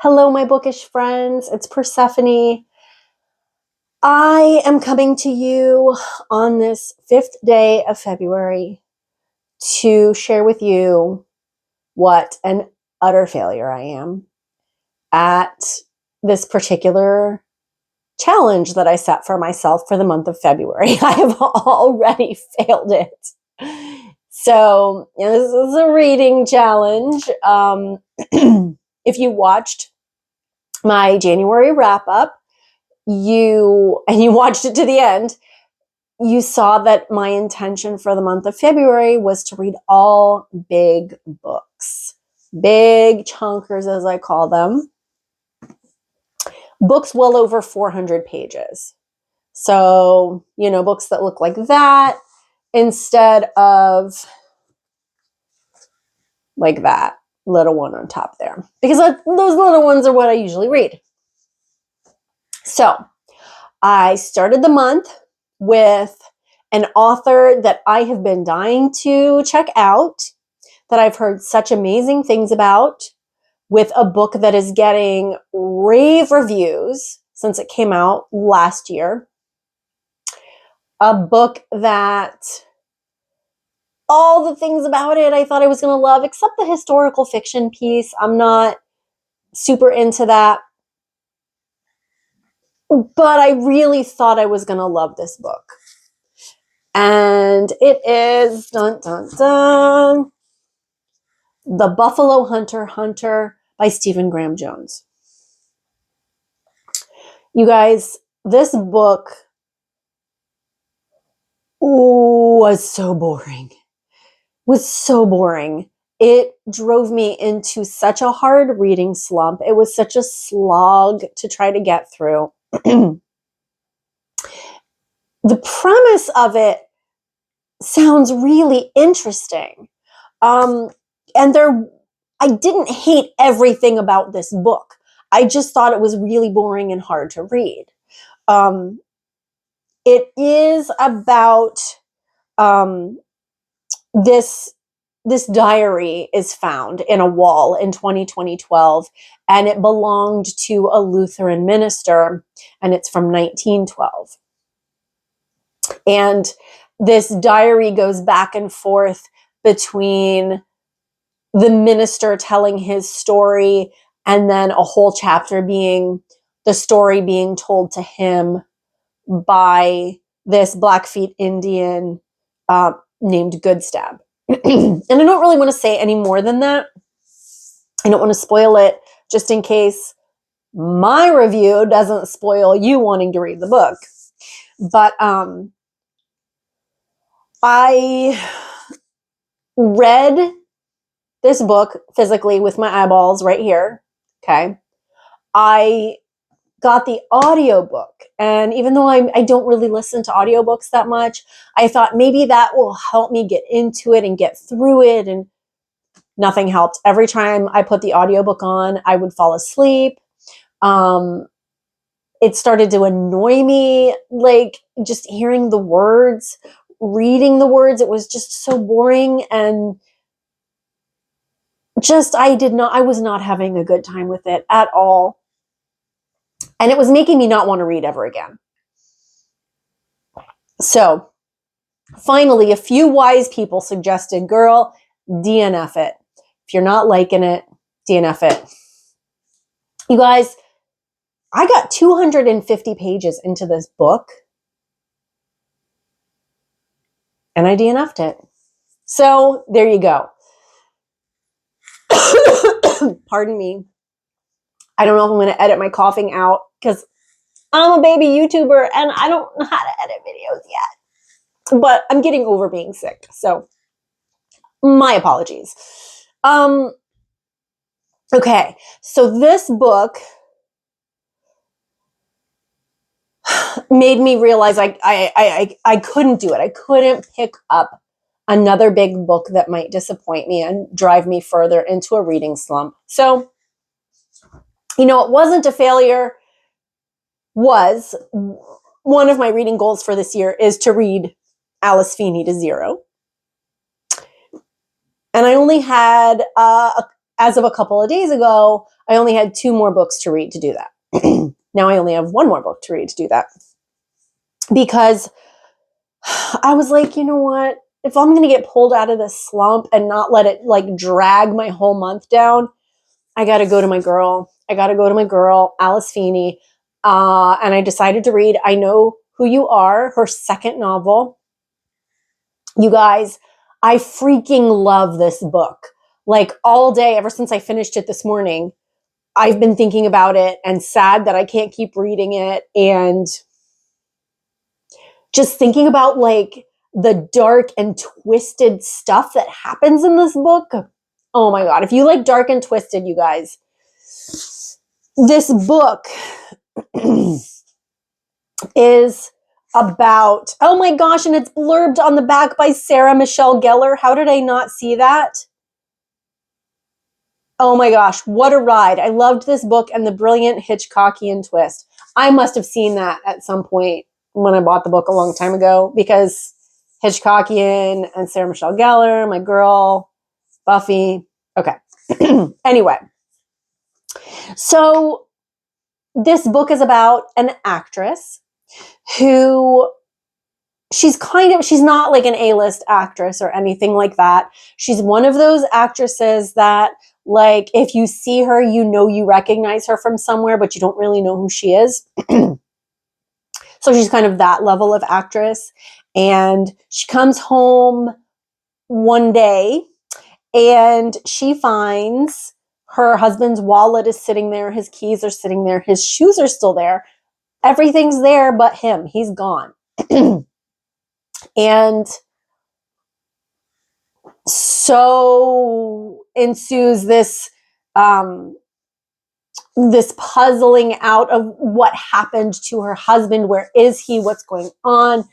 Hello, my bookish friends. It's Persephone. I am coming to you on this 5th day of February to share with you what an utter failure I am at this particular challenge that I set for myself for the month of February. I have already failed it. So, this is a reading challenge. If you watched my January wrap up, you watched it to the end, you saw that my intention for the month of February was to read all big books, big chonkers as I call them, books well over 400 pages. So, books that look like that instead of like that little one on top there, because those little ones are what I usually read. So I started the month with an author that I have been dying to check out, that I've heard such amazing things about, with a book that is getting rave reviews since it came out last year. A book that all the things about it I thought I was going to love, except the historical fiction piece. I'm not super into that. But I really thought I was going to love this book. And it is, dun, dun, dun, The Buffalo Hunter by Stephen Graham Jones. You guys, this book was so boring. It drove me into such a hard reading slump. It was such a slog to try to get through. The premise of it sounds really interesting. I didn't hate everything about this book. I just thought it was really boring and hard to read. It is about this diary is found in a wall in 2012, and it belonged to a Lutheran minister, and it's from 1912. And this diary goes back and forth between the minister telling his story and then a whole chapter being the story being told to him by this Blackfeet Indian named Goodstab. And I don't really want to say any more than that. I don't want to spoil it, just in case my review doesn't spoil you wanting to read the book. But I read this book physically with my eyeballs right here. Okay. I got the audiobook, and even though I don't really listen to audiobooks that much, I thought maybe that will help me get into it and get through it, and nothing helped. Every time I put the audiobook on, I would fall asleep. It started to annoy me, like just hearing the words, reading the words. It was just so boring, and I was not having a good time with it at all. And it was making me not want to read ever again. So finally, a few wise people suggested, girl, DNF it. If you're not liking it, DNF it. You guys, I got 250 pages into this book, and I DNF'd it. So there you go. Pardon me. I don't know if I'm going to edit my coughing out, because I'm a baby YouTuber and I don't know how to edit videos yet. But I'm getting over being sick, so my apologies. Okay, so this book made me realize I couldn't do it. I couldn't pick up another big book that might disappoint me and drive me further into a reading slump. So, it wasn't a failure. Was one of my reading goals for this year is to read Alice Feeney to zero. And I only had as of a couple of days ago, I only had 2 more books to read to do that. Now I only have 1 more book to read to do that. Because I was like, you know what? If I'm going to get pulled out of this slump and not let it like drag my whole month down, I got to go to my girl. I got to go to my girl, Alice Feeney. And I decided to read I Know Who You Are, her second novel. You guys, I freaking love this book. Like all day, ever since I finished it this morning, I've been thinking about it and sad that I can't keep reading it. And just thinking about like the dark and twisted stuff that happens in this book. Oh my God. If you like dark and twisted, you guys, this book is about, oh my gosh, and it's blurbed on the back by Sarah Michelle Gellar. How did I not see that? Oh my gosh, what a ride. I loved this book and the brilliant Hitchcockian twist. I must have seen that at some point when I bought the book a long time ago, because Hitchcockian and Sarah Michelle Gellar, my girl, Buffy. Okay. Anyway, so this book is about an actress who she's not like an A-list actress or anything like that. She's one of those actresses that, like, if you see her, you know you recognize her from somewhere, but you don't really know who she is. So she's kind of that level of actress. And she comes home one day and she finds her husband's wallet is sitting there, his keys are sitting there, his shoes are still there. Everything's there but him. He's gone. And so ensues this puzzling out of what happened to her husband. Where is he? What's going on?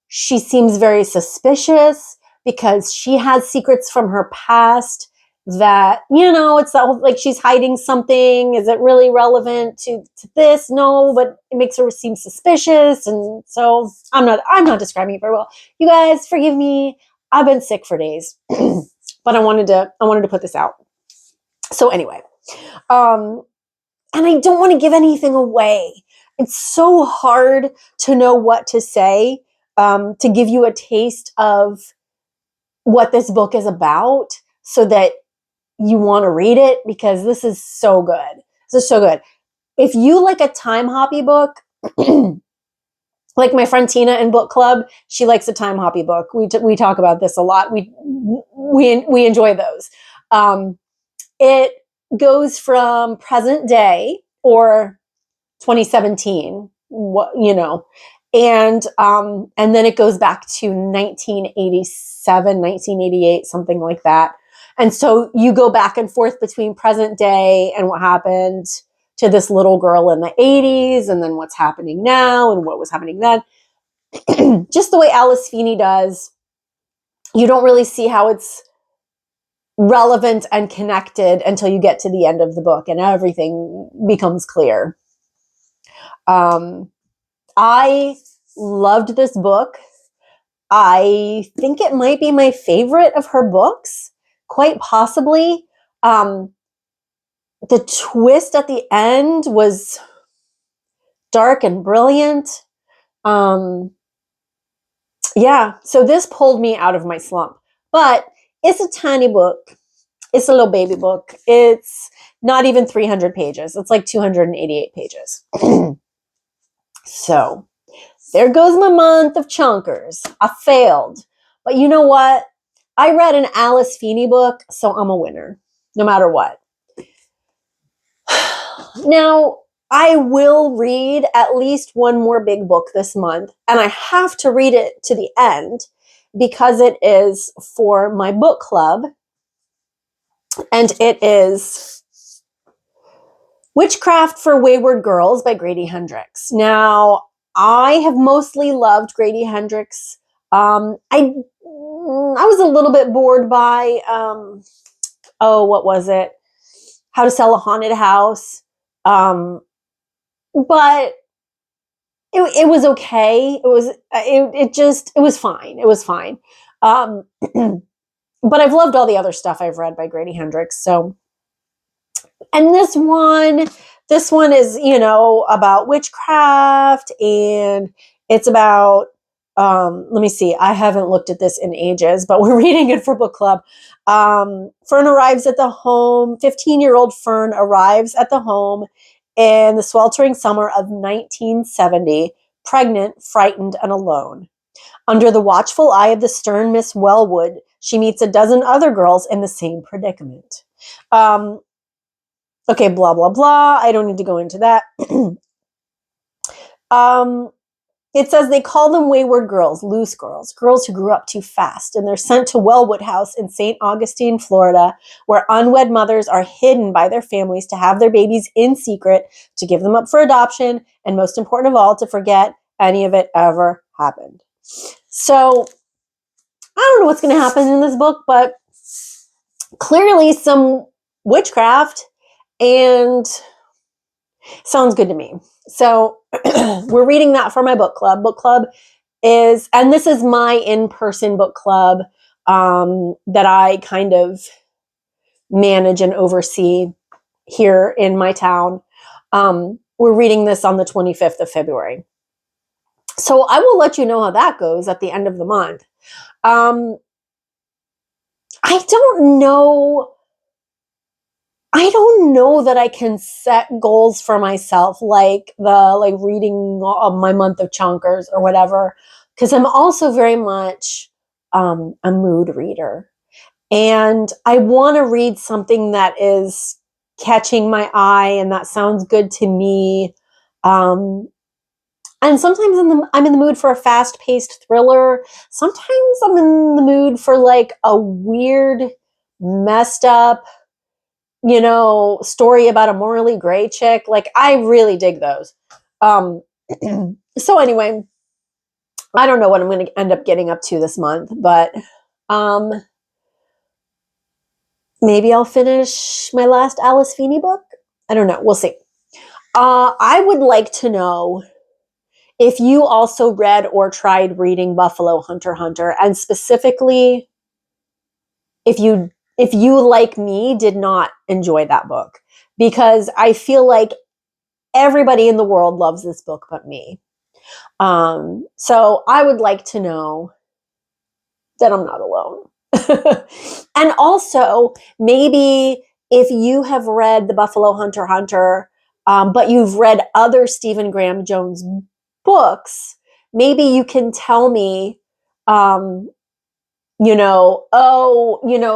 She seems very suspicious because she has secrets from her past that, it's that whole, like, she's hiding something. Is it really relevant to this? No, but it makes her seem suspicious. And so I'm not describing it very well. You guys, forgive me. I've been sick for days, but I wanted to put this out. So anyway, and I don't want to give anything away. It's so hard to know what to say, to give you a taste of what this book is about so that you want to read it, because this is so good. This is so good. If you like a time hoppy book, like my friend Tina in book club, she likes a time hoppy book. We talk about this a lot. We enjoy those. It goes from present day, or 2017, and then it goes back to 1987, 1988, something like that. And so you go back and forth between present day and what happened to this little girl in the 80s, and then what's happening now and what was happening then. Just the way Alice Feeney does. You don't really see how it's relevant and connected until you get to the end of the book and everything becomes clear. I loved this book. I think it might be my favorite of her books, quite possibly. The twist at the end was dark and brilliant. Yeah, so this pulled me out of my slump. But it's a tiny book. It's a little baby book. It's not even 300 pages. It's like 288 pages. So there goes my month of chonkers. I failed. But you know what? I read an Alice Feeney book, so I'm a winner, no matter what. Now, I will read at least one more big book this month, and I have to read it to the end because it is for my book club, and it is Witchcraft for Wayward Girls by Grady Hendrix. Now, I have mostly loved Grady Hendrix. I was a little bit bored by, what was it? How to Sell a Haunted House. But it was okay. It was fine. It was fine. but I've loved all the other stuff I've read by Grady Hendrix. So, and this one is, about witchcraft, and it's about, let me see, I haven't looked at this in ages, but we're reading it for book club. Fern arrives at the home. 15-year-old Fern arrives at the home in the sweltering summer of 1970, pregnant, frightened, and alone. Under the watchful eye of the stern Miss Wellwood, she meets a dozen other girls in the same predicament. Okay, blah, blah, blah. I don't need to go into that. It says they call them wayward girls, loose girls, girls who grew up too fast, and they're sent to Wellwood House in St. Augustine, Florida, where unwed mothers are hidden by their families to have their babies in secret, to give them up for adoption, and most important of all, to forget any of it ever happened. So, I don't know what's going to happen in this book, but clearly some witchcraft, and sounds good to me. So we're reading that for my book club. Book club is, and this is my in-person book club that I kind of manage and oversee here in my town. We're reading this on the 25th of February. So I will let you know how that goes at the end of the month. I don't know that I can set goals for myself, like reading my month of chonkers or whatever, because I'm also very much a mood reader. And I want to read something that is catching my eye and that sounds good to me. And sometimes I'm in the mood for a fast-paced thriller. Sometimes I'm in the mood for like a weird, messed up, story about a morally gray chick. Like, I really dig those. So anyway, I don't know what I'm going to end up getting up to this month, but maybe I'll finish my last Alice Feeney book. I don't know. We'll see. I would like to know if you also read or tried reading Buffalo Hunter Hunter, and specifically if you like me did not enjoy that book, because I feel like everybody in the world loves this book but me. So I would like to know that I'm not alone. And also, maybe if you have read the Buffalo Hunter Hunter, but you've read other Stephen Graham Jones books, maybe you can tell me,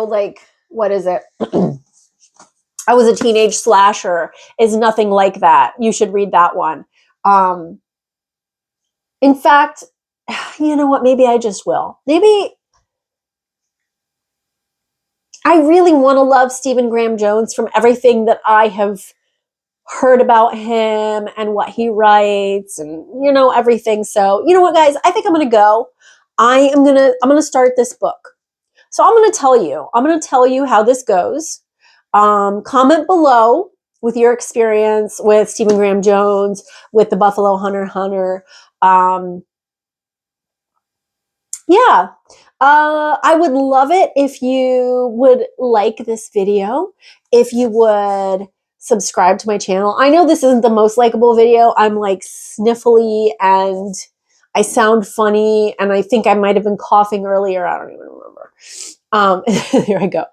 like, what is it? I Was a Teenage Slasher is nothing like that. You should read that one. In fact, you know what? Maybe I just will. Maybe I really want to love Stephen Graham Jones from everything that I have heard about him and what he writes and, everything. So, you know what, guys? I think I'm going to go. I'm going to start this book. So I'm going to tell you how this goes. Comment below with your experience with Stephen Graham Jones, with the Buffalo Hunter Hunter. Yeah. I would love it if you would like this video, if you would subscribe to my channel. I know this isn't the most likable video. I'm like sniffly and I sound funny, and I think I might have been coughing earlier. I don't even remember. There I go.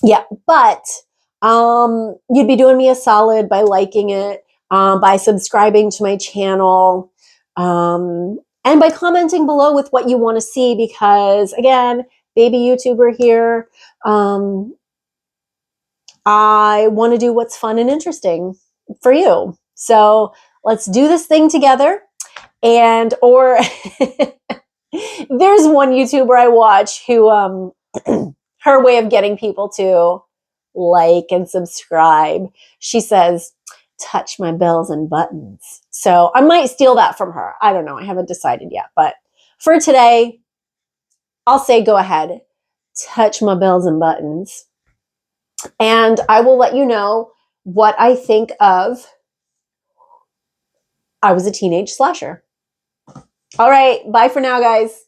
Yeah, but you'd be doing me a solid by liking it, by subscribing to my channel, and by commenting below with what you want to see, because, again, baby YouTuber here, I want to do what's fun and interesting for you. So let's do this thing together. Or there's one YouTuber I watch who, her way of getting people to like and subscribe, she says, touch my bells and buttons. So I might steal that from her. I don't know. I haven't decided yet. But for today, I'll say go ahead, touch my bells and buttons. And I will let you know what I think of I Was a Teenage Slasher. All right. Bye for now, guys.